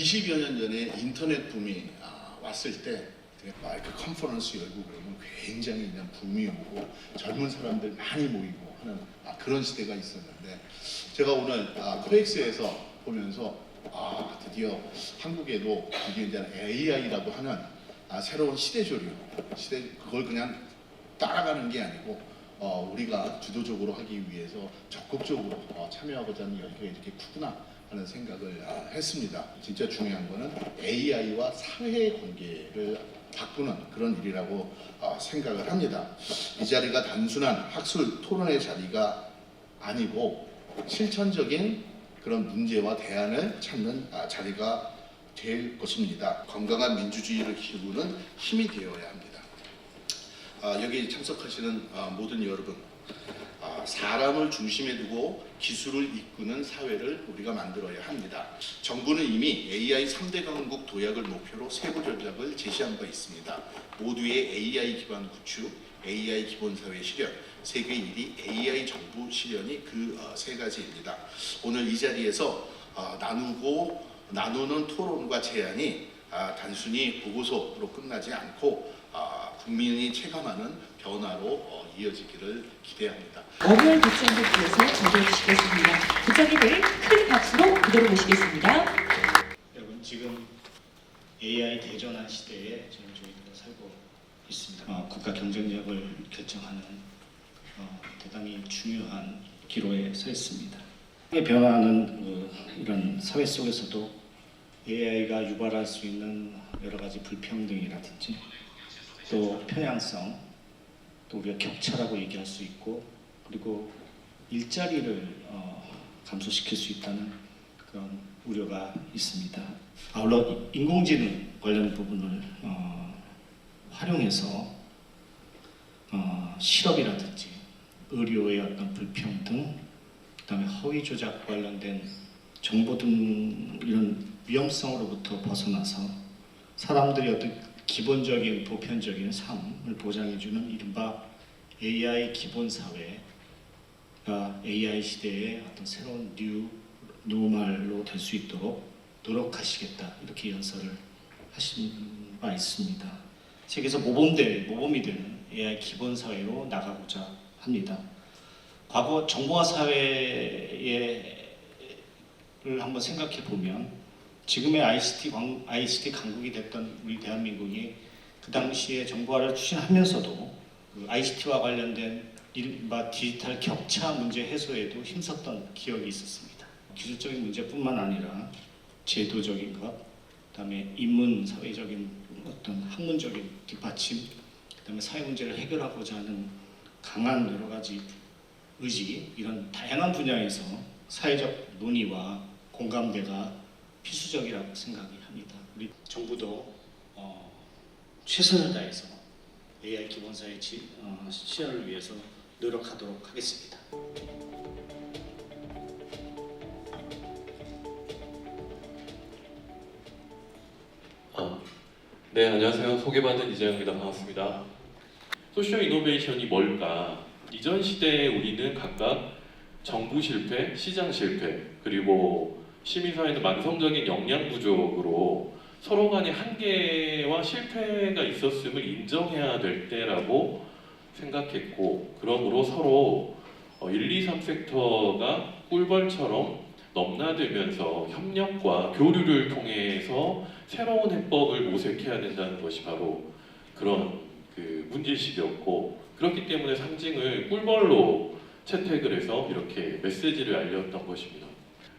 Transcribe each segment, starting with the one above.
20여 년 전에 인터넷 붐이 왔을 때 마이크 컨퍼런스 열고 그러면 굉장히 그냥 붐이 오고 젊은 사람들 많이 모이고 하는 그런 시대가 있었는데, 제가 오늘 코엑스에서 보면서 드디어 한국에도 드디어 이제 AI라고 하는 새로운 시대조류, 그걸 그냥 따라가는 게 아니고 우리가 주도적으로 하기 위해서 적극적으로 참여하고자 하는 여기가 이렇게 크구나 하는 생각을 했습니다. 진짜 중요한 거는 AI와 사회 관계를 바꾸는 그런 일이라고 생각을 합니다. 이 자리가 단순한 학술 토론의 자리가 아니고 실천적인 그런 문제와 대안을 찾는 자리가 될 것입니다. 건강한 민주주의를 키우는 힘이 되어야 합니다. 여기 참석하시는 모든 여러분, 사람을 중심에 두고 기술을 이끄는 사회를 우리가 만들어야 합니다. 정부는 이미 AI 3대 강국 도약을 목표로 세부 전략을 제시한 바 있습니다. 모두의 AI 기반 구축, AI 기본 사회 실현, 세계 1위 AI 정부 실현이 그 세 가지입니다. 오늘 이 자리에서 나누는 토론과 제안이 단순히 보고서로 끝나지 않고 국민이 체감하는 변화로 이어지기를 기대합니다. 어머니 부장님께서 전달해 주시겠습니다. 부장님을 큰 박수로 그대로 모시겠습니다. 여러분, 지금 AI 대전환 시대에 지금 저희가 살고 있습니다. 국가 경쟁력을 결정하는 대단히 중요한 기로에 서 있습니다. 변화하는 이런 사회 속에서도 AI가 유발할 수 있는 여러 가지 불평등이라든지 또 편향성, 또 우리가 격차라고 얘기할 수 있고, 그리고 일자리를 감소시킬 수 있다는 그런 우려가 있습니다. 아울러 인공지능 관련 부분을 활용해서 실업이라든지 의료의 어떤 불평등, 그다음에 허위 조작 관련된 정보 등 이런 위험성으로부터 벗어나서 사람들이 어떤 기본적인 보편적인 삶을 보장해주는 이른바 AI 기본 사회가 AI 시대의 어떤 새로운 노멀로 될 수 있도록 노력하시겠다, 이렇게 연설을 하신 바 있습니다. 세계에서 모범이 되는 AI 기본 사회로 나가고자 합니다. 과거 정보화 사회를 한번 생각해 보면 지금의 ICT 강국이 됐던 우리 대한민국이 그 당시에 정보화를 추진하면서도 그 ICT와 관련된 이른바 디지털 격차 문제 해소에도 힘썼던 기억이 있었습니다. 기술적인 문제뿐만 아니라 제도적인 것, 그다음에 인문 사회적인 어떤 학문적인 뒷받침, 그다음에 사회 문제를 해결하고자 하는 강한 여러 가지 의지, 이런 다양한 분야에서 사회적 논의와 공감대가 필수적이라고 생각이 합니다. 우리 정부도 최선을 다해서 AI 기본사회 실현을 위해서 노력하도록 하겠습니다. 네, 안녕하세요. 소개받은 이재영입니다. 반갑습니다. 소셜 이노베이션이 뭘까? 이전 시대에 우리는 각각 정부 실패, 시장 실패, 그리고 시민사회는 만성적인 역량 부족으로 서로 간의 한계와 실패가 있었음을 인정해야 될 때라고 생각했고, 그러므로 서로 1, 2, 3섹터가 꿀벌처럼 넘나들면서 협력과 교류를 통해서 새로운 해법을 모색해야 된다는 것이 바로 그런 문제의식이었고, 그렇기 때문에 상징을 꿀벌로 채택을 해서 이렇게 메시지를 알렸던 것입니다.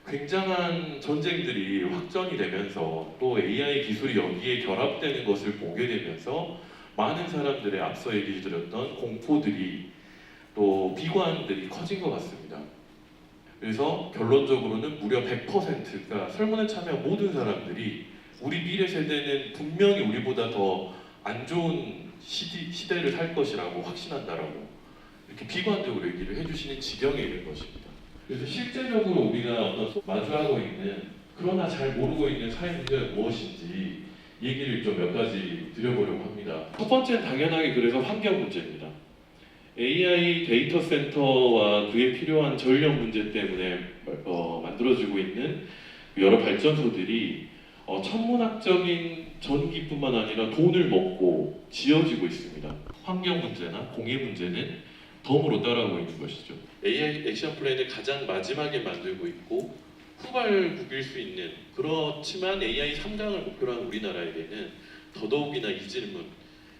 굉장한 전쟁들이 확전이 되면서 또 AI 기술이 여기에 결합되는 것을 보게 되면서 많은 사람들의 앞서 얘기 드렸던 공포들이 또 비관들이 커진 것 같습니다. 그래서 결론적으로는 무려 100%가 설문에 참여한 모든 사람들이 우리 미래 세대는 분명히 우리보다 더 안 좋은 시대를 살 것이라고 확신한다라고 이렇게 비관적으로 얘기를 해주시는 지경에 이른 것입니다. 그래서 실제적으로 우리가 마주하고 있는, 그러나 잘 모르고 있는 사회 문제가 무엇인지 얘기를 좀 몇 가지 드려보려고 합니다. 첫 번째는 당연하게 그래서 환경 문제입니다. AI 데이터 센터와 그에 필요한 전력 문제 때문에 만들어지고 있는 여러 발전소들이 천문학적인 전기뿐만 아니라 돈을 먹고 지어지고 있습니다. 환경 문제나 공해 문제는 덤으로 따라오고 있는 것이죠. AI 액션 플랜을 가장 마지막에 만들고 있고 후발국일 수 있는, 그렇지만 AI 3강을 목표로 한 우리나라에게는 더더욱이나 이 질문,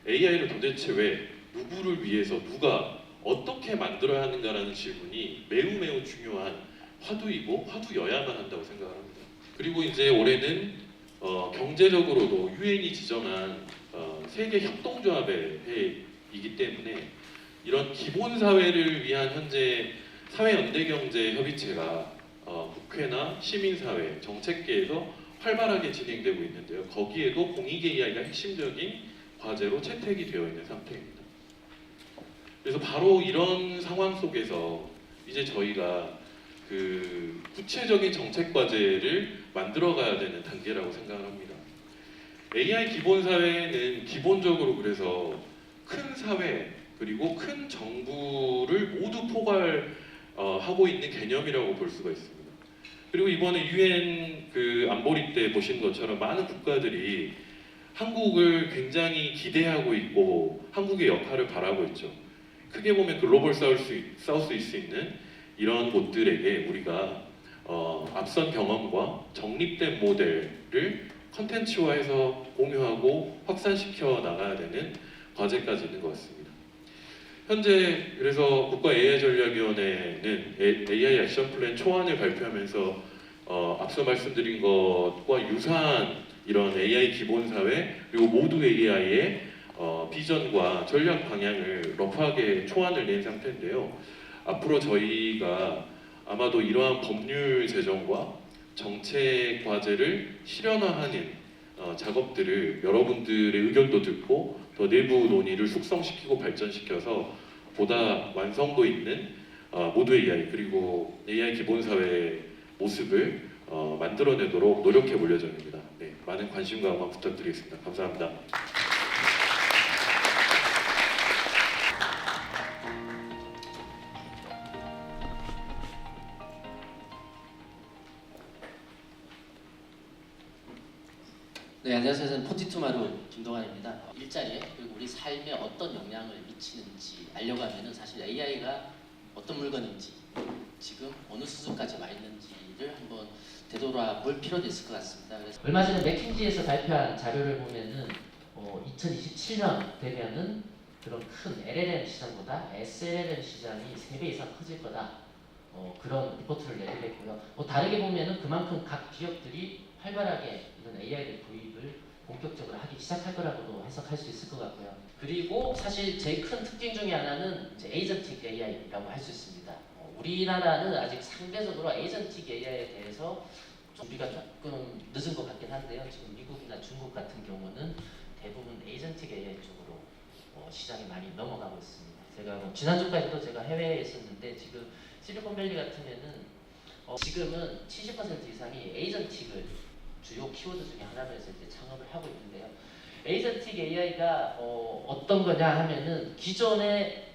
AI를 도대체 왜, 누구를 위해서, 누가 어떻게 만들어야 하는가라는 질문이 매우 중요한 화두이고 화두여야만 한다고 생각합니다. 그리고 이제 올해는 경제적으로도 유엔이 지정한 세계 협동조합의 해이기 때문에 이런 기본 사회를 위한 현재 사회연대경제협의체가 국회나 시민사회, 정책계에서 활발하게 진행되고 있는데요. 거기에도 공익 AI가 핵심적인 과제로 채택이 되어 있는 상태입니다. 그래서 바로 이런 상황 속에서 이제 저희가 그 구체적인 정책 과제를 만들어가야 되는 단계라고 생각합니다. AI 기본 사회는 기본적으로 그래서 큰 사회 그리고 큰 정부를 모두 포괄하고 있는 개념이라고 볼 수가 있습니다. 그리고 이번에 유엔 그 안보리 때 보신 것처럼 많은 국가들이 한국을 굉장히 기대하고 있고 한국의 역할을 바라고 있죠. 크게 보면 글로벌 사우스일 수 있는 이런 곳들에게 우리가 앞선 경험과 정립된 모델을 컨텐츠화해서 공유하고 확산시켜 나가야 되는 과제까지 있는 것 같습니다. 현재 그래서 국가 AI 전략위원회는 AI 액션 플랜 초안을 발표하면서 앞서 말씀드린 것과 유사한 이런 AI 기본 사회 그리고 모두 AI의 비전과 전략 방향을 러프하게 초안을 낸 상태인데요. 앞으로 저희가 아마도 이러한 법률 제정과 정책 과제를 실현화하는 작업들을 여러분들의 의견도 듣고 더 내부 논의를 숙성시키고 발전시켜서 보다 완성도 있는 모두 AI 그리고 AI 기본 사회의 모습을 만들어내도록 노력해 볼 예정입니다. 네, 많은 관심과 응원 부탁드리겠습니다. 감사합니다. 네, 안녕하세요. 저는 포티투마루 김동환입니다. 일자리에 그리고 우리 삶에 어떤 영향을 미치는지 알려고 하면은 사실 AI가 어떤 물건인지 지금 어느 수준까지 와 있는지를 한번 되돌아볼 필요도 있을 것 같습니다. 그래서 얼마 전에 맥킨지에서 발표한 자료를 보면은 2027년 되면은 그런 큰 LLM 시장보다 SLLM 시장이 3배 이상 커질 거다. 그런 리포트를 내놓겠고요. 다르게 보면은 그만큼 각 기업들이 활발하게 이런 AI를 도입을 본격적으로 하기 시작할 거라고도 해석할 수 있을 것 같고요. 그리고 사실 제일 큰 특징 중에 하나는 이제 에이전틱 AI라고 할 수 있습니다. 우리나라는 아직 상대적으로 에이전틱 AI에 대해서 준비가 조금 늦은 것 같긴 한데요. 지금 미국이나 중국 같은 경우는 대부분 에이전틱 AI 쪽으로 시장이 많이 넘어가고 있습니다. 제가 지난주까지도 제가 해외에 있었는데 지금 실리콘밸리 같으면은 지금은 70% 이상이 에이전틱을 주요 키워드 중에 하나로 해서 이제 창업을 하고 있는데요. 에이전틱 AI가 어떤 거냐 하면은 기존에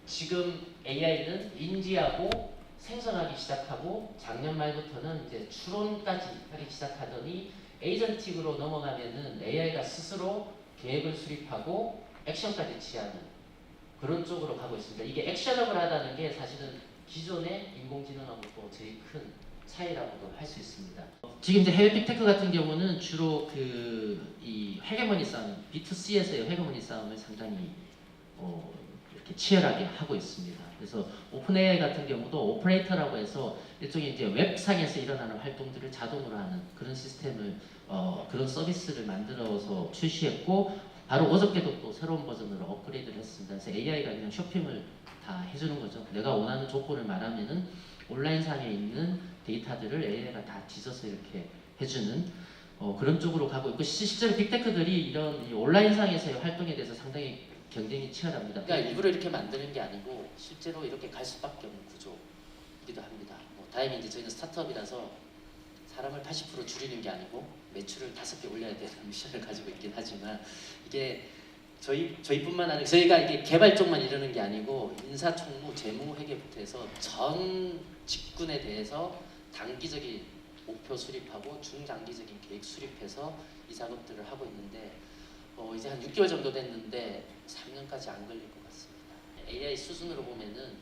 지금 AI는 인지하고 생성하기 시작하고 작년 말부터는 이제 추론까지 하기 시작하더니 에이전틱으로 넘어가면은 AI가 스스로 계획을 수립하고 액션까지 취하는 그런 쪽으로 가고 있습니다. 이게 액션업을 하다는 게 사실은 기존의 인공지능하고 제일 큰 차이라고도 할 수 있습니다. 지금 이제 해외 빅테크 같은 경우는 주로 이 헤게모니 싸움, B2C에서의 헤게모니 싸움을 상당히 이렇게 치열하게 하고 있습니다. 그래서 오픈 AI 같은 경우도 오퍼레이터라고 해서 일종의 이제 웹상에서 일어나는 활동들을 자동으로 하는 그런 시스템을 그런 서비스를 만들어서 출시했고 바로 어저께도 또 새로운 버전으로 업그레이드를 했습니다. 그래서 AI가 그냥 쇼핑을 다 해주는 거죠. 내가 원하는 조건을 말하면은 온라인상에 있는 데이터들을 AI가 다 뒤져서 이렇게 해주는 그런 쪽으로 가고 있고 실제로 빅테크들이 이런 이 온라인상에서의 활동에 대해서 상당히 경쟁이 치열합니다. 그러니까 일부러 이렇게 만드는 게 아니고 실제로 이렇게 갈 수밖에 없는 구조이기도 합니다. 다행히 이제 저희는 스타트업이라서 사람을 80% 줄이는 게 아니고 매출을 5배 올려야 되는 미션을 가지고 있긴 하지만 이게 저희뿐만 아니라 저희가 이게 개발 쪽만 이러는 게 아니고 인사총무, 재무, 회계부터 해서 전 직군에 대해서 단기적인 목표 수립하고 중장기적인 계획 수립해서 이 작업들을 하고 있는데 이제 한 6개월 정도 됐는데 3년까지 안 걸릴 것 같습니다. AI 수준으로 보면은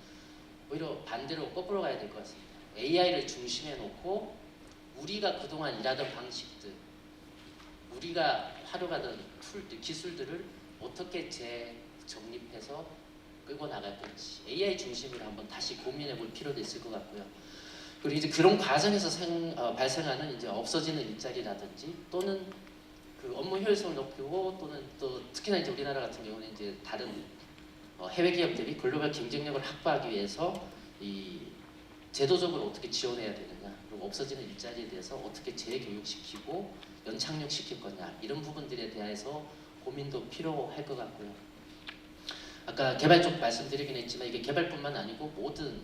오히려 반대로 거꾸로 가야 될 것 같습니다. AI를 중심에 놓고 우리가 그동안 일하던 방식들, 우리가 활용하던 툴들, 기술들을 어떻게 재정립해서 끌고 나갈 건지 AI 중심으로 한번 다시 고민해 볼 필요도 있을 것 같고요. 그리고 이제 그런 과정에서 발생하는 이제 없어지는 일자리라든지 또는 그 업무 효율성을 높이고 또는 또 특히나 이제 우리나라 같은 경우는 이제 다른 해외 기업들이 글로벌 경쟁력을 확보하기 위해서 이 제도적으로 어떻게 지원해야 되느냐, 그리고 없어지는 일자리에 대해서 어떻게 재교육시키고 연착륙시킬 거냐 이런 부분들에 대해서 고민도 필요할 것 같고요. 아까 개발 쪽 말씀드리긴 했지만 이게 개발뿐만 아니고 모든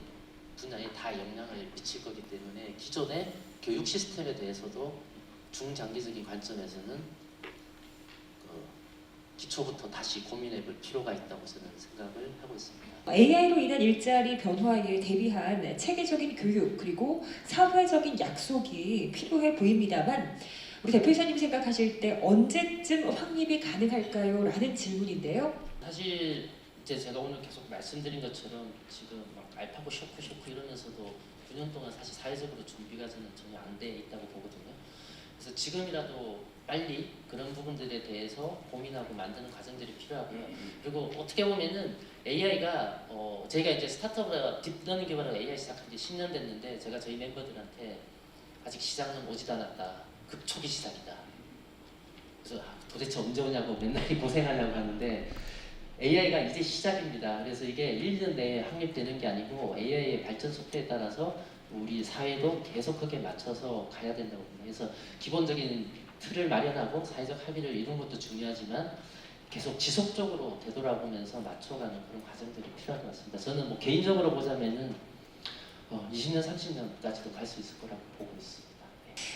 분야에 다 영향을 미칠 거기 때문에 기존의 교육 시스템에 대해서도 중장기적인 관점에서는 기초부터 다시 고민해 볼 필요가 있다고 저는 생각을 하고 있습니다. AI로 인한 일자리 변화에 대비한 체계적인 교육 그리고 사회적인 약속이 필요해 보입니다만 우리 대표이사님 생각하실 때 언제쯤 확립이 가능할까요? 라는 질문인데요. 사실 이제 제가 오늘 계속 말씀드린 것처럼 지금 막 알파고 쇼크 이러면서도 9년 동안 사실 사회적으로 준비가 저는 전혀 안 돼 있다고 보거든요. 그래서 지금이라도 빨리 그런 부분들에 대해서 고민하고 만드는 과정들이 필요하고요. 그리고 어떻게 보면은 AI가 저희가 이제 스타트업을 딥러닝 개발하고 AI 시작한 지 10년 됐는데 제가 저희 멤버들한테 아직 시장은 오지도 않았다. 급초기 시장이다. 그래서 도대체 언제 오냐고 맨날 고생하려고 하는데 AI가 이제 시작입니다. 그래서 이게 1년 내에 확립되는 게 아니고 AI의 발전 속도에 따라서 우리 사회도 계속 거기에 맞춰서 가야 된다고 봅니다. 그래서 기본적인 틀을 마련하고 사회적 합의를 이루는 것도 중요하지만 계속 지속적으로 되돌아보면서 맞춰가는 그런 과정들이 필요할 것 같습니다. 저는 뭐 개인적으로 보자면은 20년, 30년까지도 갈 수 있을 거라고 보고 있습니다.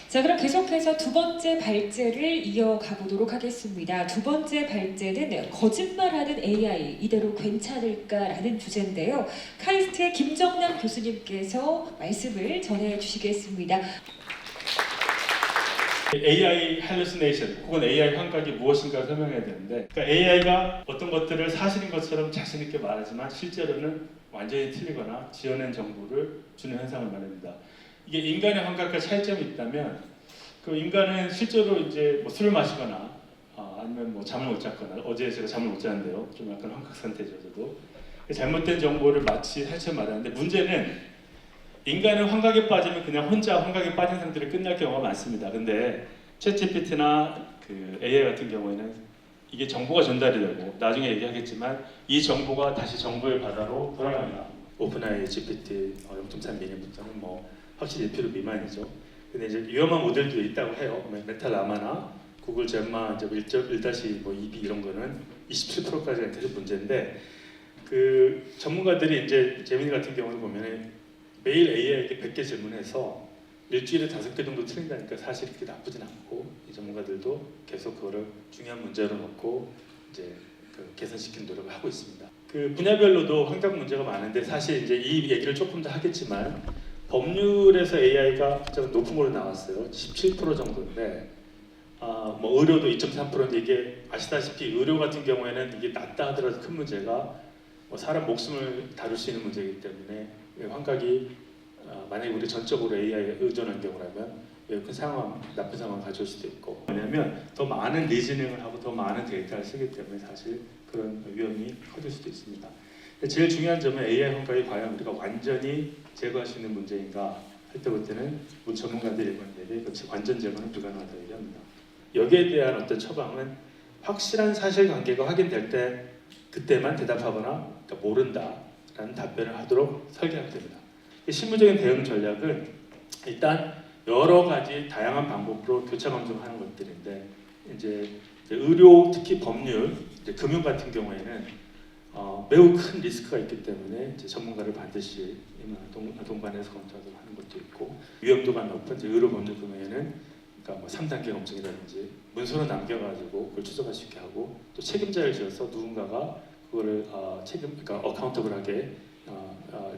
자, 그럼 계속해서 두 번째 발제를 이어가 보도록 하겠습니다. 두 번째 발제는 거짓말하는 AI 이대로 괜찮을까라는 주제인데요. 카이스트의 김정남 교수님께서 말씀을 전해 주시겠습니다. AI hallucination 혹은 AI 환각이 무엇인가 설명해야 되는데, 그러니까 AI가 어떤 것들을 사실인 것처럼 자신 있게 말하지만 실제로는 완전히 틀리거나 지어낸 정보를 주는 현상을 말합니다. 이게 인간의 환각과 차이점이 있다면, 그 인간은 실제로 이제 뭐 술을 마시거나 아니면 뭐 잠을 못 잤거나, 어제 제가 잠을 못 잤는데요, 좀 약간 환각 상태죠 저도. 잘못된 정보를 마치 사실처럼 말하는데, 문제는 인간은 환각에 빠지면 그냥 혼자 환각에 빠진 상태로 끝날 경우가 많습니다. 근데 챗GPT나 그 AI 같은 경우에는 이게 정보가 전달이 되고, 나중에 얘기하겠지만 이 정보가 다시 정보의 바다로 돌아갑니다. 오픈AI GPT 0.3 미니부터는 뭐 확실히 1% 미만이죠. 근데 이제 위험한 모델도 있다고 해요. 메탈라마나 구글 잼마 이제 1.2b 이런 거는 27%까지가 계속 문제인데, 그 전문가들이 이제 제미니 같은 경우는 보면 매일 AI에게 100개 질문해서 일주일에 5개 정도 틀린다니까 사실 그렇게 나쁘진 않고, 이 전문가들도 계속 그거를 중요한 문제로 놓고 이제 그 개선시키는 노력을 하고 있습니다. 그 분야별로도 환각 문제가 많은데, 사실 이제 이 얘기를 조금 더 하겠지만 법률에서 AI가 가장 높은 걸로 나왔어요. 17% 정도인데, 뭐 의료도 2.3%인데, 이게 아시다시피 의료 같은 경우에는 이게 낮다 하더라도 큰 문제가 뭐 사람 목숨을 다룰 수 있는 문제이기 때문에 환각이 만약에 우리 전적으로 AI에 의존한 경우라면 매우 큰 상황, 나쁜 상황을 가져올 수도 있고, 왜냐하면 더 많은 리즈닝을 하고 더 많은 데이터를 쓰기 때문에 사실 그런 위험이 커질 수도 있습니다. 제일 중요한 점은 AI 환각이 과연 우리가 완전히 제거할 수 있는 문제인가 할 때부터는 우리 전문가들이 얘기하기에 완전 제거는 불가능하다고 얘기합니다. 여기에 대한 어떤 처방은 확실한 사실관계가 확인될 때 그때만 대답하거나 그러니까 모른다라는 답변을 하도록 설계하면 됩니다. 실무적인 대응 전략은 일단 여러 가지 다양한 방법으로 교차 검증하는 것들인데, 이제 의료, 특히 법률, 이제 금융 같은 경우에는 매우 큰 리스크가 있기 때문에 이제 전문가를 반드시 동반해서 검토하도록 하는 것도 있고, 위험도가 높은 이제 의료 법률 금융에는 그러니까 뭐 3단계 검증이라든지 문서로 남겨가지고 그걸 추적할 수 있게 하고, 또 책임자를 지어서 누군가가 그거를 그러니까 어카운터블하게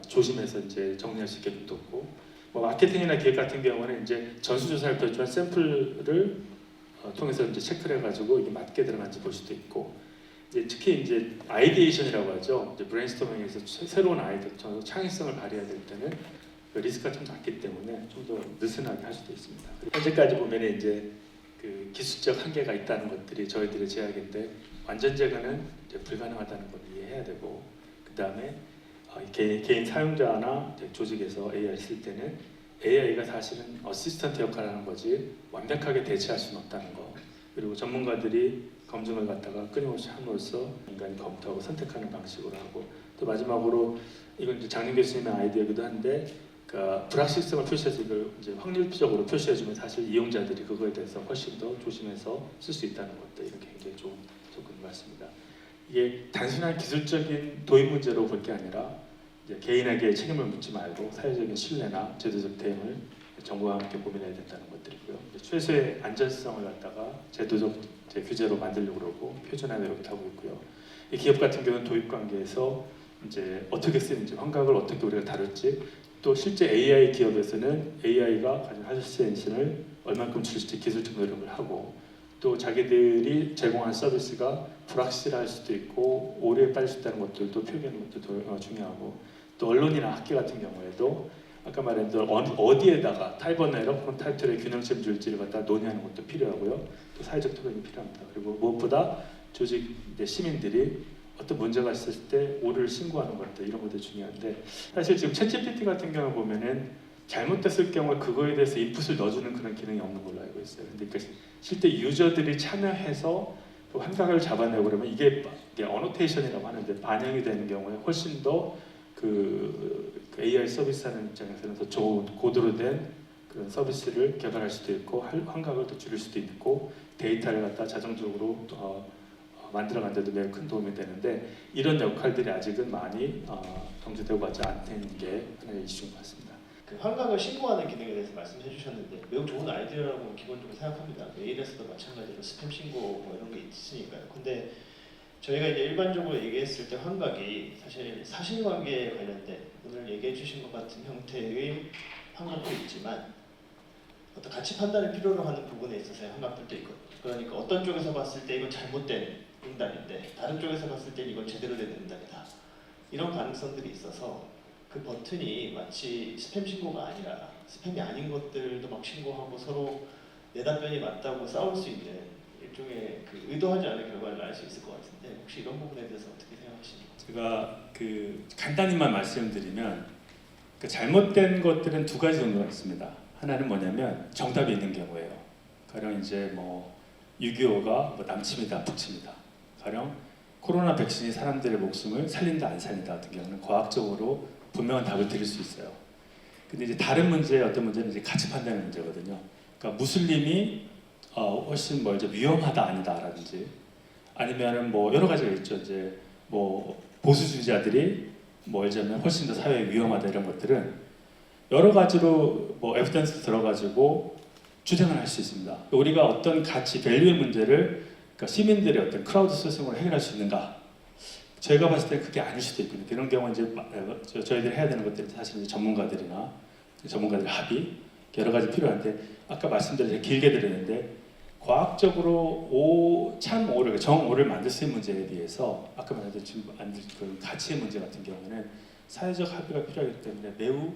조심해서 이제 정리할 수 있게끔 돕고, 뭐 마케팅이나 기획 같은 경우는 이제 전수조사를 펼치면 샘플을 통해서 이제 체크를 해가지고 이게 맞게 들어간지 볼 수도 있고, 이제 특히 이제 아이디에이션이라고 하죠. 이제 브레인스토밍에서 새로운 아이디어, 창의성을 발휘해야 될 때는 그 리스크가 좀 낮기 때문에 좀 더 느슨하게 할 수도 있습니다. 현재까지 보면 이제 그 기술적 한계가 있다는 것들이 저희들의 제약인데, 완전 제거는 이제 불가능하다는 걸 이해해야 되고, 그 다음에 개인 사용자나 조직에서 AI 쓸 때는 AI가 사실은 어시스턴트 역할을 하는 거지 완벽하게 대체할 수는 없다는 거, 그리고 전문가들이 검증을 갖다가 끊임없이 함으로써 인간이 검토하고 선택하는 방식으로 하고, 또 마지막으로 이건 이제 장림 교수님의 아이디어이기도 한데, 그러니까 불확실성을 표시해서 이걸 이제 확률적으로 표시해주면 사실 이용자들이 그거에 대해서 훨씬 더 조심해서 쓸 수 있다는 것도 이렇게 굉장히 좋은 접근인 것 같습니다. 이게 단순한 기술적인 도입 문제로 볼 게 아니라 이제 개인에게 책임을 묻지 말고 사회적인 신뢰나 제도적 대응을 정부와 함께 고민해야 된다는 것들이고요. 최소의 안전성을 갖다가 제도적 규제로 만들려고 그러고 표준화 노력도 하고 있고요. 이 기업 같은 경우는 도입 관계에서 이제 어떻게 쓰는지, 환각을 어떻게 우리가 다룰지, 또 실제 AI 기업에서는 AI가 가진 할수있을 얼만큼 줄지 기술적 노력을 하고, 또 자기들이 제공한 서비스가 불확실할 수도 있고 오류에 빠질 수 있다는 것들도 표기하는 것도 중요하고, 또 언론이나 학계 같은 경우에도 아까 말한 대로 어디에다가 타이번에러 혹은 타이틀의 균형점 줄지를 갖다 논의하는 것도 필요하고요. 또 사회적 토론이 필요합니다. 그리고 무엇보다 조직 시민들이 어떤 문제가 있을 때 오류를 신고하는 것들, 이런 것도 중요한데, 사실 지금 챗GPT 같은 경우 보면은 잘못됐을 경우에 그거에 대해서 인풋을 넣어주는 그런 기능이 없는 걸로 알고 있어요. 근데 그러니까 실제 유저들이 참여해서 환각을 잡아내고 그러면 이게 어노테이션이라고 하는데 반영이 되는 경우에 훨씬 더 그 AI 서비스하는 입장에서는 더 좋은 고도로 된 그런 서비스를 개발할 수도 있고, 환각을 더 줄일 수도 있고, 데이터를 갖다 자동적으로 만들어가는 데도 매우 큰 도움이 되는데, 이런 역할들이 아직은 많이 경제되고 가지 않는 게 하나의 이슈인 것 같습니다. 그 환각을 신고하는 기능에 대해서 말씀해 주셨는데 매우 좋은 아이디어라고 기본적으로 생각합니다. 메일에서도 마찬가지로 스팸 신고 뭐 이런 게 있으니까요. 근데 저희가 이제 일반적으로 얘기했을 때 환각이 사실 사실관계에 관련된 오늘 얘기해 주신 것 같은 형태의 환각도 있지만 어떤 가치 판단을 필요로 하는 부분에 있어서의 환각들도 있거든요. 그러니까 어떤 쪽에서 봤을 때 이건 잘못된 응답인데 다른 쪽에서 봤을 때 이건 제대로 된 응답이다. 이런 가능성들이 있어서 그 버튼이 마치 스팸 신고가 아니라 스팸이 아닌 것들도 막 신고하고 서로 내 답변이 맞다고 싸울 수 있는 일종의 그 의도하지 않은 결과를 알 수 있을 것 같은데, 혹시 이런 부분에 대해서 어떻게 생각하십니까? 제가 그 간단히만 말씀드리면, 그 잘못된 것들은 두 가지 정도가 있습니다. 하나는 뭐냐면 정답이 있는 경우예요. 가령 이제 뭐 6.25가 뭐 남침이다, 북침이다. 가령 코로나 백신이 사람들의 목숨을 살린다, 안 살린다 같은 경우는 과학적으로 분명한 답을 드릴 수 있어요. 근데 이제 다른 문제, 어떤 문제는 이제 가치 판단의 문제거든요. 그러니까 무슬림이 훨씬 뭐 이제 위험하다, 아니다라든지, 아니면은 뭐 여러 가지가 있죠. 이제 뭐 보수주의자들이 뭐 예를 들면 훨씬 더 사회에 위험하다, 이런 것들은 여러 가지로 뭐 에비던스 들어가지고 주장을 할 수 있습니다. 우리가 어떤 가치, 밸류의 문제를 그러니까 시민들의 어떤 크라우드 소싱으로 해결할 수 있는가? 제가 봤을 때 그게 아닐 수도 있거든요. 이런 경우 이제 저희들이 해야 되는 것들이 사실 이제 전문가들이나 전문가들 합의 여러 가지 필요한데, 아까 말씀드린 길게 드렸는데 과학적으로 참 오를, 정 오를 만들 수 있는 문제에 비해서 아까 말했던 그 가치의 문제 같은 경우는 사회적 합의가 필요하기 때문에 매우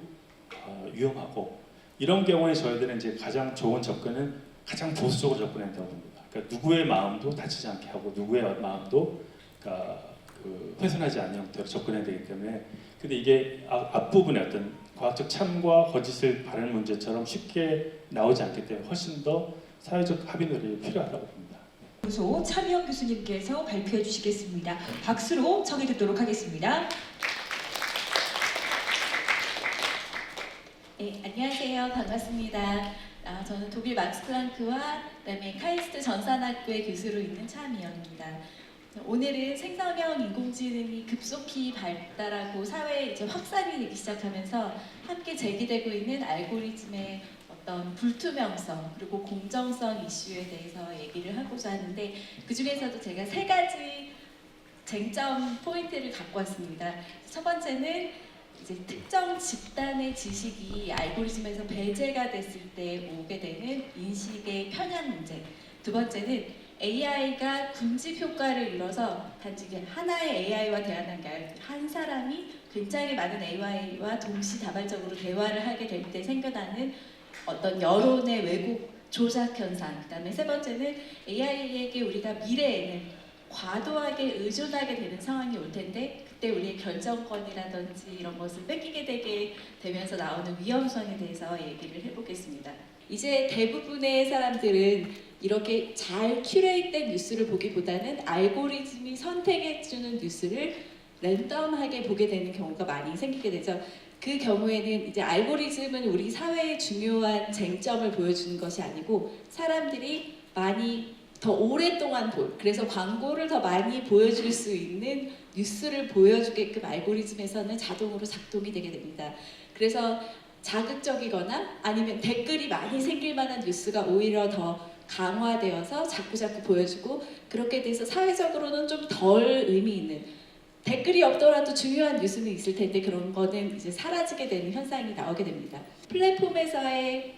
위험하고, 이런 경우에 저희들은 이제 가장 좋은 접근은 가장 보수적으로 접근해야 된다고 봅니다. 그러니까 누구의 마음도 다치지 않게 하고 누구의 마음도 그러니까 훼손하지 않는 형태로 접근해야 되기 때문에, 근데 이게 앞부분에 어떤 과학적 참과 거짓을 바르는 문제처럼 쉽게 나오지 않기 때문에 훨씬 더 사회적 합의 노력이 필요하다고 봅니다. 연구소 차미영 교수님께서 발표해 주시겠습니다. 박수로 청해 듣도록 하겠습니다. 네, 안녕하세요. 반갑습니다. 저는 독일 막스플랑크와 그다음에 카이스트 전산학교의 교수로 있는 차미영입니다. 오늘은 생성형 인공지능이 급속히 발달하고 사회에 이제 확산이 되기 시작하면서 함께 제기되고 있는 알고리즘의 어떤 불투명성 그리고 공정성 이슈에 대해서 얘기를 하고자 하는데, 그 중에서도 제가 세 가지 쟁점 포인트를 갖고 왔습니다. 첫 번째는 이제 특정 집단의 지식이 알고리즘에서 배제가 됐을 때 오게 되는 인식의 편향 문제. 두 번째는 AI가 군집 효과를 이뤄서 단지 하나의 AI와 대화하는 게 아니라 한 사람이 굉장히 많은 AI와 동시다발적으로 대화를 하게 될 때 생겨나는 어떤 여론의 왜곡 조작 현상. 그다음에 세 번째는 AI에게 우리가 미래에는 과도하게 의존하게 되는 상황이 올 텐데 그때 우리의 결정권이라든지 이런 것을 뺏기게 되게 되면서 나오는 위험성에 대해서 얘기를 해보겠습니다. 이제 대부분의 사람들은 이렇게 잘 큐레이트된 뉴스를 보기보다는 알고리즘이 선택해주는 뉴스를 랜덤하게 보게 되는 경우가 많이 생기게 되죠. 그 경우에는 이제 알고리즘은 우리 사회의 중요한 쟁점을 보여주는 것이 아니고 사람들이 많이 더 오랫동안 그래서 광고를 더 많이 보여줄 수 있는 뉴스를 보여주게끔 알고리즘에서는 자동으로 작동이 되게 됩니다. 그래서 자극적이거나 아니면 댓글이 많이 생길 만한 뉴스가 오히려 더 강화되어서 자꾸 보여주고 그렇게 돼서 사회적으로는 좀 덜 의미 있는 댓글이 없더라도 중요한 뉴스는 있을 텐데 그런 거는 이제 사라지게 되는 현상이 나오게 됩니다. 플랫폼에서의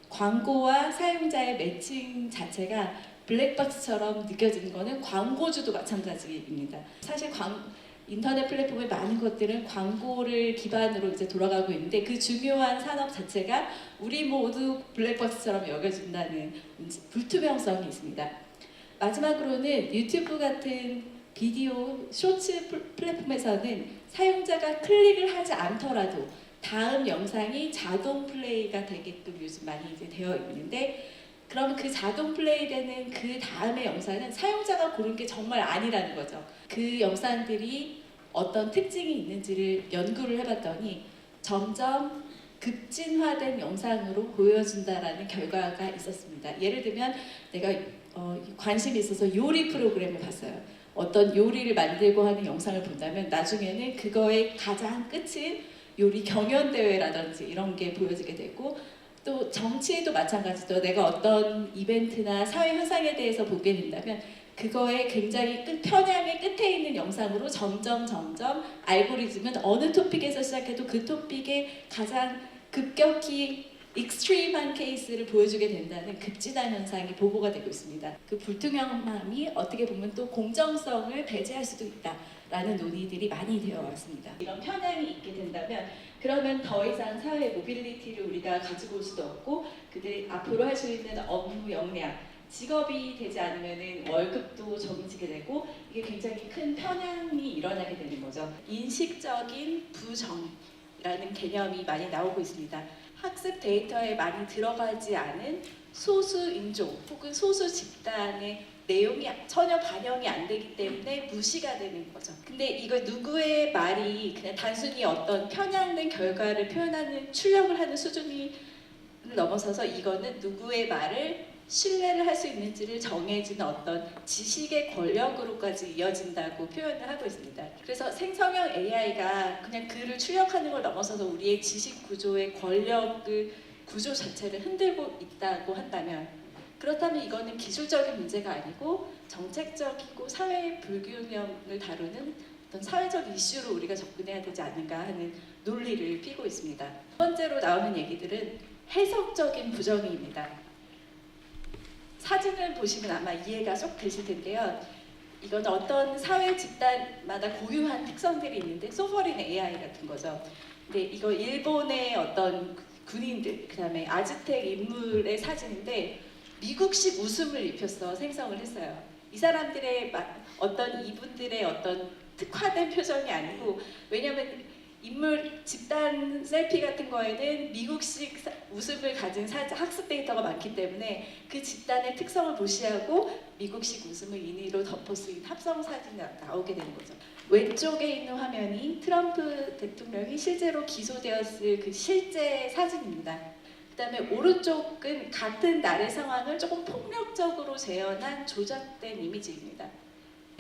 광고와 사용자의 매칭 자체가 블랙박스처럼 느껴지는 거는 광고주도 마찬가지입니다. 사실 인터넷 플랫폼의 많은 것들은 광고를 기반으로 이제 돌아가고 있는데 그 중요한 산업 자체가 우리 모두 블랙박스처럼 여겨진다는 불투명성이 있습니다. 마지막으로는 유튜브 같은 비디오 쇼츠 플랫폼에서는 사용자가 클릭을 하지 않더라도 다음 영상이 자동 플레이가 되게끔 요즘 많이 이제 되어 있는데 그럼 그 자동 플레이되는 그 다음의 영상은 사용자가 고른 게 정말 아니라는 거죠. 그 영상들이 어떤 특징이 있는지를 연구를 해봤더니 점점 급진화된 영상으로 보여준다라는 결과가 있었습니다. 예를 들면 내가 관심이 있어서 요리 프로그램을 봤어요. 어떤 요리를 만들고 하는 영상을 본다면 나중에는 그거의 가장 끝은 요리 경연대회라든지 이런 게 보여지게 되고 또 정치도 마찬가지죠. 내가 어떤 이벤트나 사회 현상에 대해서 보게 된다면 그거의 굉장히 편향의 끝에 있는 영상으로 점점 알고리즘은 어느 토픽에서 시작해도 그 토픽의 가장 급격히 익스트림한 케이스를 보여주게 된다는 급진화 현상이 보고가 되고 있습니다. 그 불투명함이 어떻게 보면 또 공정성을 배제할 수도 있다라는 논의들이 많이 되어 왔습니다. 이런 편향이 있게 된다면 그러면 더 이상 사회 모빌리티를 우리가 가지고 올 수도 없고 그들이 앞으로 할 수 있는 업무 역량, 직업이 되지 않으면 월급도 정해지게 되고 이게 굉장히 큰 편향이 일어나게 되는 거죠. 인식적인 부정이라는 개념이 많이 나오고 있습니다. 학습 데이터에 많이 들어가지 않은 소수 인종 혹은 소수 집단의 내용이 전혀 반영이 안 되기 때문에 무시가 되는 거죠. 근데 이거 누구의 말이 그냥 단순히 어떤 편향된 결과를 표현하는 출력을 하는 수준이 넘어서서 이거는 누구의 말을 신뢰를 할 수 있는지를 정해지는 어떤 지식의 권력으로까지 이어진다고 표현을 하고 있습니다. 그래서 생성형 AI가 그냥 글을 출력하는 걸 넘어서서 우리의 지식 구조의 권력을 구조 자체를 흔들고 있다고 한다면 그렇다면 이거는 기술적인 문제가 아니고 정책적이고 사회의 불균형을 다루는 어떤 사회적 이슈로 우리가 접근해야 되지 않는가 하는 논리를 피고 있습니다. 두 번째로 나오는 얘기들은 해석적인 부정의입니다. 사진을 보시면 아마 이해가 쏙 되실 텐데요. 이건 어떤 사회 집단마다 고유한 특성들이 있는데 소설인 AI 같은 거죠. 근데 이거 일본의 어떤 군인들, 그다음에 아즈텍 인물의 사진인데 미국식 웃음을 입혀서 생성을 했어요. 이 사람들의 어떤 이분들의 어떤 특화된 표정이 아니고 왜냐하면 인물 집단 셀피 같은 거에는 미국식 웃음을 가진 학습 데이터가 많기 때문에 그 집단의 특성을 무시하고 미국식 웃음을 인위로 덮어 쓰인 합성 사진이 나오게 되는 거죠. 왼쪽에 있는 화면이 트럼프 대통령이 실제로 기소되었을 그 실제 사진입니다. 그다음에 오른쪽은 같은 날의 상황을 조금 폭력적으로 재현한 조작된 이미지입니다.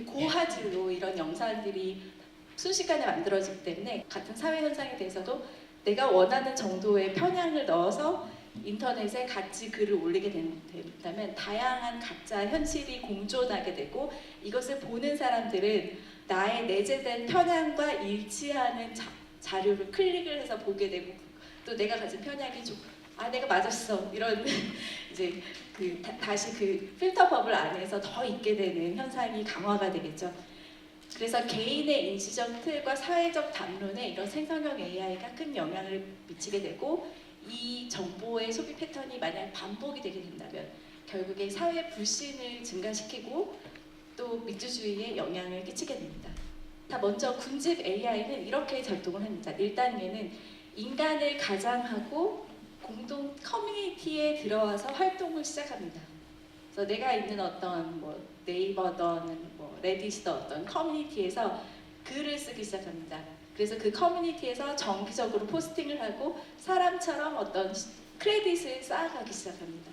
고화질로 이런 영상들이 순식간에 만들어지기 때문에 같은 사회 현상에 대해서도 내가 원하는 정도의 편향을 넣어서 인터넷에 같이 글을 올리게 된다면 다양한 가짜 현실이 공존하게 되고 이것을 보는 사람들은 나의 내재된 편향과 일치하는 자료를 클릭을 해서 보게 되고 또 내가 가진 편향이 좀 내가 맞았어 이런 이제 다시 그 필터 버블 안에서 더 있게 되는 현상이 강화가 되겠죠. 그래서 개인의 인지적 틀과 사회적 담론에 이런 생성형 AI가 큰 영향을 미치게 되고 이 정보의 소비 패턴이 만약 반복이 되게 된다면 결국에 사회 불신을 증가시키고 또 민주주의에 영향을 끼치게 됩니다. 먼저 군집 AI는 이렇게 작동을 합니다. 1단계는 인간을 가장하고 공동 커뮤니티에 들어와서 활동을 시작합니다. 그래서 내가 있는 어떤 네이버든 레딧이든 어떤 커뮤니티에서 글을 쓰기 시작합니다. 그래서 그 커뮤니티에서 정기적으로 포스팅을 하고 사람처럼 어떤 크레딧을 쌓아가기 시작합니다.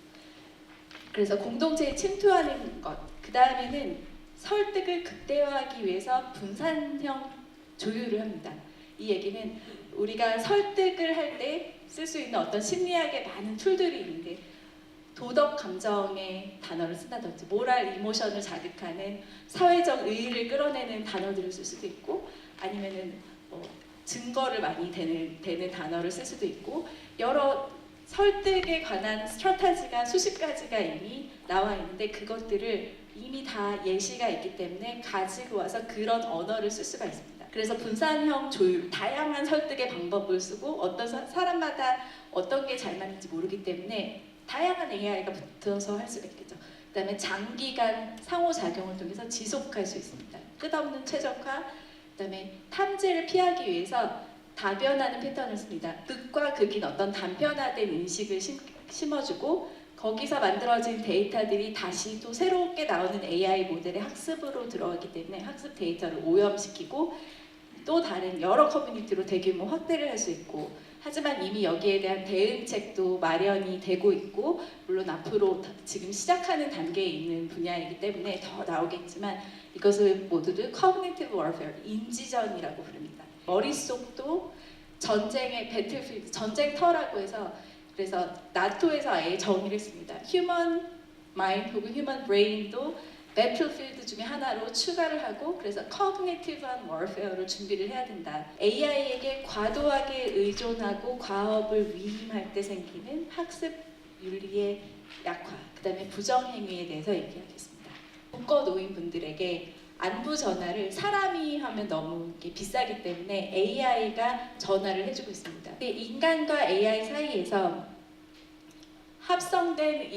그래서 공동체에 침투하는 것. 그 다음에는 설득을 극대화하기 위해서 분산형 조율을 합니다. 이 얘기는 우리가 설득을 할 때 쓸 수 있는 어떤 심리학의 많은 툴들이 있는데 도덕 감정의 단어를 쓴다든지 모랄 이모션을 자극하는 사회적 의의를 끌어내는 단어들을 쓸 수도 있고 아니면은 증거를 많이 대는 단어를 쓸 수도 있고 여러 설득에 관한 스트래티지가 수십 가지가 이미 나와 있는데 그것들을 이미 다 예시가 있기 때문에 가지고 와서 그런 언어를 쓸 수가 있습니다. 그래서 분산형 조율, 다양한 설득의 방법을 쓰고 어떤 사람마다 어떤 게 잘 맞는지 모르기 때문에 다양한 AI가 붙어서 할 수가 있겠죠. 그 다음에 장기간 상호작용을 통해서 지속할 수 있습니다. 끝없는 최적화, 그 다음에 탐지를 피하기 위해서 다변하는 패턴을 씁니다. 극과 극인 어떤 단편화된 인식을 심어주고 거기서 만들어진 데이터들이 다시 또 새롭게 나오는 AI 모델의 학습으로 들어가기 때문에 학습 데이터를 오염시키고 또 다른 여러 커뮤니티로 대규모 확대를 할 수 있고 하지만 이미 여기에 대한 대응책도 마련이 되고 있고 물론 앞으로 지금 시작하는 단계에 있는 분야이기 때문에 더 나오겠지만 이것을 모두들 Cognitive Warfare, 인지전이라고 부릅니다. 머릿속도 전쟁의 배틀필드, 전쟁터라고 해서 그래서 나토에서 아예 정의를 했습니다. Human Mind 혹은 Human Brain도 배틀필드 중에 하나로 추가를 하고 그래서 Cognitive한 Warfare를 준비를 해야 된다. AI에게 과도하게 의존하고 과업을 위임할 때 생기는 학습 윤리의 약화, 그 다음에 부정행위에 대해서 얘기하겠습니다. 국가노인분들에게 안부 전화를 사람이 하면 너무 비싸기 때문에 AI가 전화를 해주고 있습니다. 인간과 AI 사이에서 합성된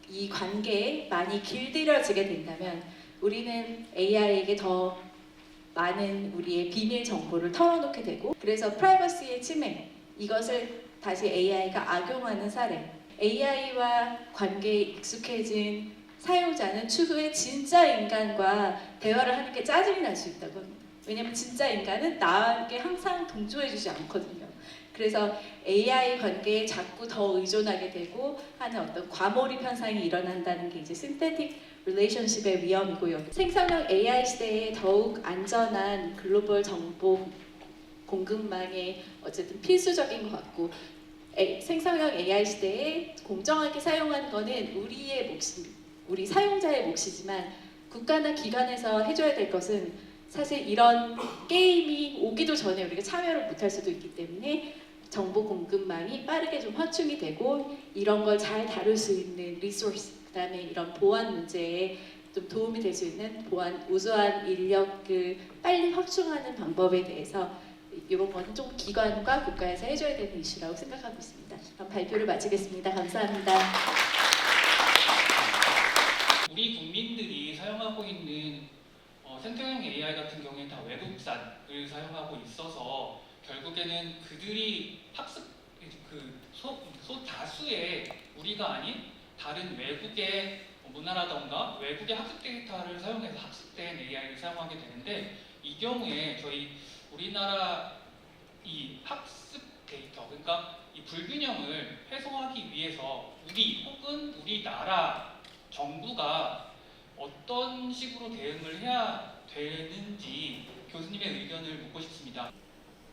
이 관계에 많이 길들여지게 된다면 우리는 AI에게 더 많은 우리의 비밀 정보를 털어놓게 되고 그래서 프라이버시의 침해, 이것을 다시 AI가 악용하는 사례, AI와 관계에 익숙해진 사용자는 추후에 진짜 인간과 대화를 하는 게 짜증이 날 수 있다고 합니다. 왜냐하면 진짜 인간은 나에게 항상 동조해주지 않거든요. 그래서 AI 관계에 자꾸 더 의존하게 되고 하는 어떤 과몰입 현상이 일어난다는 게 이제 신테틱 릴레이션십의 위험이고요. 생성형 AI 시대에 더욱 안전한 글로벌 정보 공급망에 어쨌든 필수적인 것 같고 생성형 AI 시대에 공정하게 사용하는 거는 우리의 몫입니다. 우리 사용자의 몫이지만 국가나 기관에서 해줘야 될 것은 사실 이런 게임이 오기도 전에 우리가 참여를 못할 수도 있기 때문에 정보 공급망이 빠르게 좀 확충이 되고 이런 걸 잘 다룰 수 있는 리소스, 그 다음에 이런 보안 문제에 좀 도움이 될 수 있는 보안 우수한 인력을 빨리 확충하는 방법에 대해서 이런 건 좀 기관과 국가에서 해줘야 되는 이슈라고 생각하고 있습니다. 그럼 발표를 마치겠습니다. 감사합니다. 우리 국민들이 사용하고 있는 생태형 AI 같은 경우에 다 외국산을 사용하고 있어서 결국에는 그들이 학습 다수의 우리가 아닌 다른 외국의 문화라던가 외국의 학습 데이터를 사용해서 학습된 AI를 사용하게 되는데 이 경우에 저희 우리나라 이 학습 데이터 그러니까 이 불균형을 해소하기 위해서 우리 혹은 우리나라 정부가 어떤 식으로 대응을 해야 되는지 교수님의 의견을 묻고 싶습니다.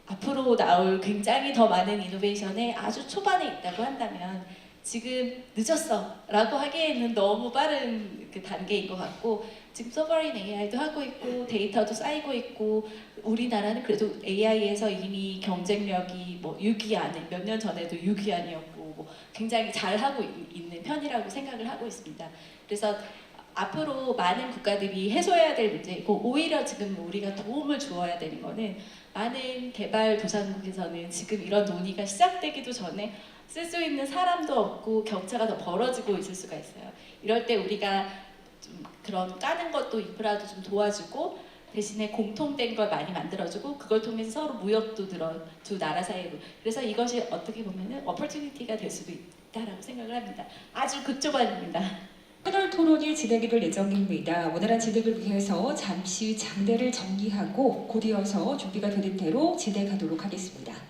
앞으로 나올 굉장히 더 많은 이노베이션에 아주 초반에 있다고 한다면 지금 늦었어라고 하기에는 너무 빠른 그 단계인 것 같고 지금 소버린 AI도 하고 있고 데이터도 쌓이고 있고 우리나라는 그래도 AI에서 이미 경쟁력이 뭐 6위 몇 년 전에도 6위 안이었고 뭐 굉장히 잘 하고 있는 편이라고 생각을 하고 있습니다. 그래서 앞으로 많은 국가들이 해소해야 될 문제이고 오히려 지금 우리가 도움을 주어야 되는 거는 많은 개발도상국에서는 지금 이런 논의가 시작되기도 전에 쓸 수 있는 사람도 없고 격차가 더 벌어지고 있을 수가 있어요. 이럴 때 우리가 좀 그런 까는 것도 인프라도 좀 도와주고 대신에 공통된 걸 많이 만들어주고 그걸 통해서 서로 무역도 두 나라 사이로 그래서 이것이 어떻게 보면은 어퍼튜니티가 될 수도 있다라고 생각을 합니다. 아주 극초반입니다. 패널 토론이 진행이 될 예정입니다. 원활한 진행을 위해서 잠시 장대를 정리하고 곧이어서 준비가 되는 대로 진행하도록 하겠습니다.